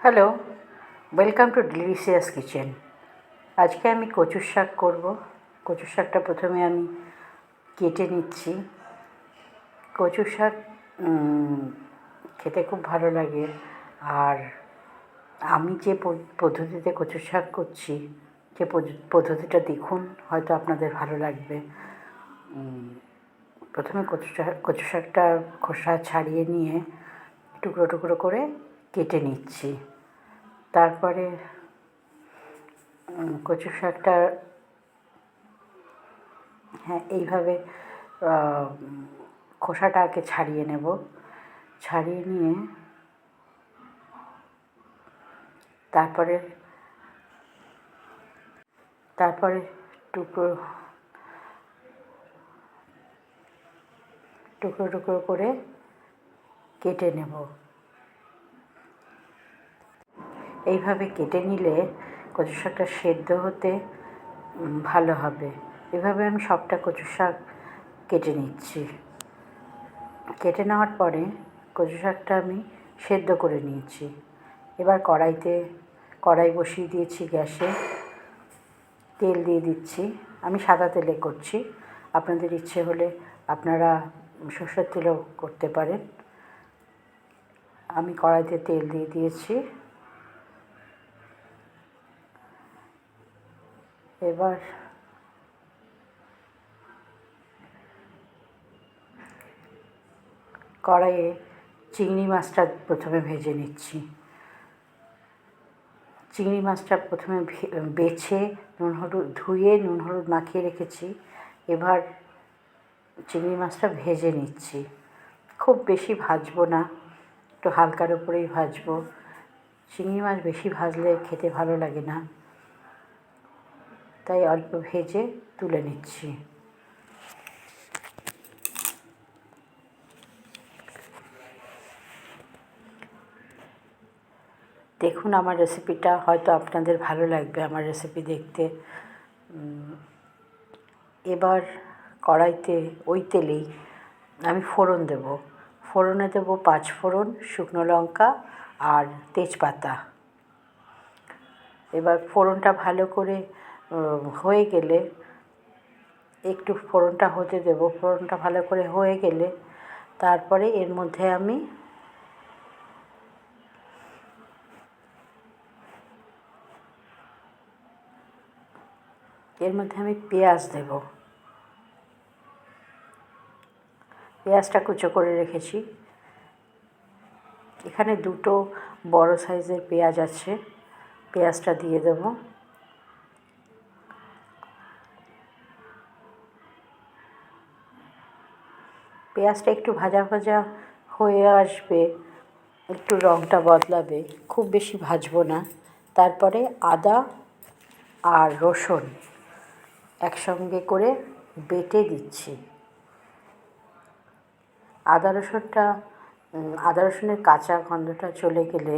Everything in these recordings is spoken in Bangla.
Hello, welcome to delicious kitchen. আজকে আমি কচুর শাক করব। কচুর শাকটা প্রথমে আমি কেটে নিচ্ছি। কচুর শাক খেতে খুব ভালো লাগে। আর আমি যে পদ্ধতিতে কচুর শাক করছি, যে পদ্ধতিটা দেখুন, হয়তো আপনাদের ভালো লাগবে। প্রথমে কচু শাকটা খোসা ছাড়িয়ে নিয়ে টুকরো টুকরো করে কেটে নিচ্ছি। তারপরে কচু শাকটা এইভাবে খোসাটা আগে ছাড়িয়ে নেব। ছাড়িয়ে নিয়ে তারপরে টুকরো টুকরো টুকরো করে কেটে নেব। এইভাবে কেটে নিলে কচু শাকটা সেদ্ধ হতে ভালো হবে। এভাবে আমি সবটা কচু শাক কেটে নিচ্ছি। কেটে নেওয়ার পরে কচু শাকটা আমি সেদ্ধ করে নিয়েছি। এবার কড়াই বসিয়ে দিয়েছি গ্যাসে। তেল দিয়ে দিচ্ছি। আমি সাদা তেলে করছি, আপনাদের ইচ্ছে হলে আপনারা সরষের তেলেও করতে পারেন। আমি কড়াইতে তেল দিয়ে দিয়েছি। এবার কড়াইয়ে চিংড়ি মাছটা প্রথমে ভেজে নিচ্ছি। চিংড়ি মাছটা প্রথমে বেছে ধুয়ে নুন হলুদ মাখিয়ে রেখেছি। এবার চিংড়ি মাছটা ভেজে নিচ্ছি। খুব বেশি ভাজবো না, একটু হালকার উপরেই ভাজবো। চিংড়ি মাছ বেশি ভাজলে খেতে ভালো লাগে না, তাই অল্প ভেজে তুলে নিচ্ছি। দেখুন, আমার রেসিপিটা হয়তো আপনাদের ভালো লাগবে, আমার রেসিপি দেখতে। এবার কড়াইতে ওই তেলেই আমি ফোড়ন দেব। ফোড়নে দেব 5 ফোড়ন, শুকনো লঙ্কা আর তেজপাতা। এবার ফোড়নটা ভালো করে হয়ে গেলে, একটু ফোড়নটা হতে দেব। ফোড়নটা ভালো করে হয়ে গেলে তারপরে এর মধ্যে আমি পেঁয়াজ দেব। পেঁয়াজটা কুচো করে রেখেছি। এখানে 2টো বড় সাইজের পেঁয়াজ আছে, পেঁয়াজটা দিয়ে দেব। পেঁয়াজটা একটু ভাজা ভাজা হয়ে আসবে, একটু রঙটা বদলাবে, খুব বেশি ভাজবো না। তারপরে আদা আর রসুন একসঙ্গে করে বেটে দিচ্ছি। আদা রসুনের কাঁচা গন্ধটা চলে গেলে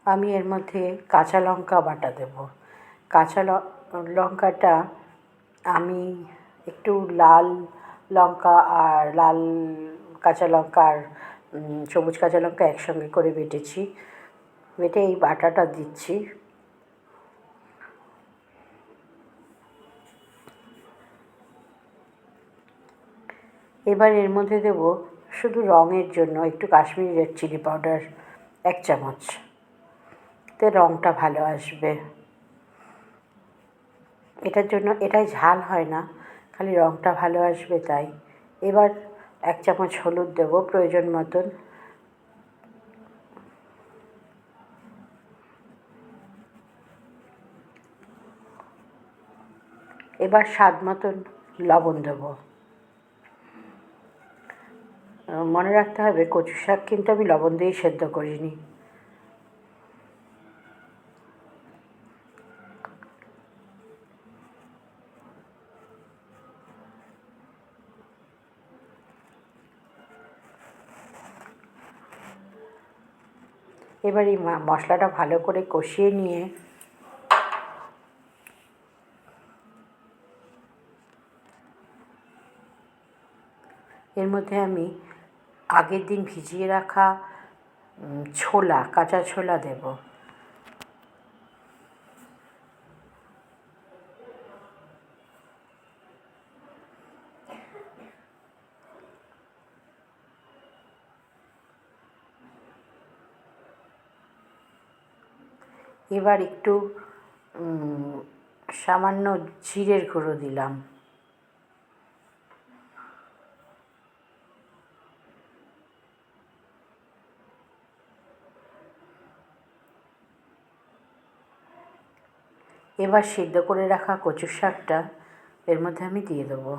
আমি এর মধ্যে কাঁচা লঙ্কা বাটা দেব। কাঁচা লঙ্কাটা আমি একটু লাল লঙ্কা আর কাঁচা লঙ্কা আর সবুজ কাঁচা লঙ্কা একসঙ্গে করে বেটেছি। বেটে এই বাটাটা দিচ্ছি। এবার এর মধ্যে দেব শুধু রঙের জন্য একটু কাশ্মীরি রেড চিলি পাউডার 1 চামচ, তে রঙটা ভালো আসবে। এটাই ঝাল হয় না, খালি রঙটা ভালো আসবে তাই। এবার 1 চামচ হলুদ দেব প্রয়োজন মতন। এবার স্বাদ মতন লবণ দেব। মনে রাখতে হবে কচু শাক কিন্তু আমি লবণ দিয়েই সেদ্ধ করিনি। এবার এই মশলাটা ভালো করে কষিয়ে নিয়ে এর মধ্যে আমি আগের দিন ভিজিয়ে রাখা ছোলা, কাঁচা ছোলা দেব। এবার একটু সামান্য জিরের গুঁড়ো দিলাম। এবার সিদ্ধ করে রাখা কচুর শাকটা এর মধ্যে আমি দিয়ে দেবো।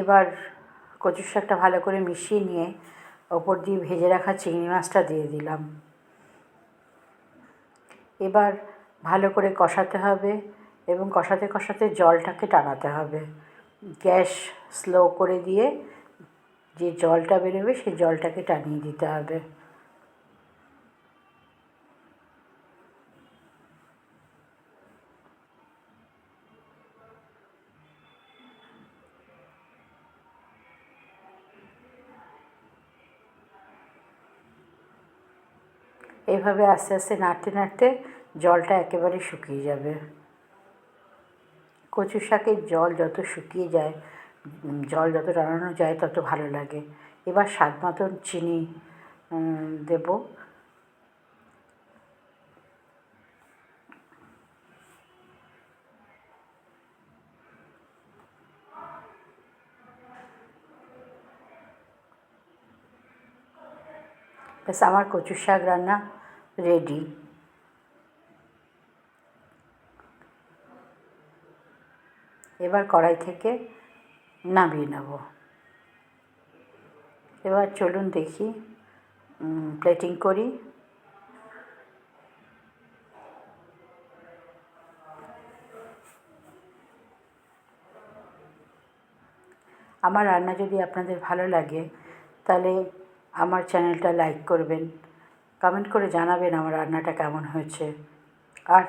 এবার কচুর শাকটা ভালো করে মিশিয়ে নিয়ে ওপর দিয়ে ভেজে রাখা চিংড়ি মাছটা দিয়ে দিলাম। এবার ভালো করে কষাতে হবে এবং কষাতে কষাতে জলটাকে টানাতে হবে। গ্যাস স্লো করে দিয়ে যে জলটা বেরোবে সেই জলটাকে টানিয়ে দিতে হবে। এইভাবে আস্তে আস্তে নাড়তে নাড়তে জলটা একেবারে শুকিয়ে যাবে। কচু শাকের জল যত শুকিয়ে যায়, জল যত টানানো যায় তত ভালো লাগে। এবার স্বাদ মতন চিনি দেব। ব্যাস আমার কচু শাক রান্না রেডি। এবার কড়াই থেকে নামিয়ে নেব। এবার চলুন দেখি প্লেটিং করি। আমার রান্না যদি আপনাদের ভালো লাগে তাহলে আমার চ্যানেলটা লাইক করবেন, কমেন্ট করে জানাবেন আমার রান্নাটা কেমন হয়েছে। আর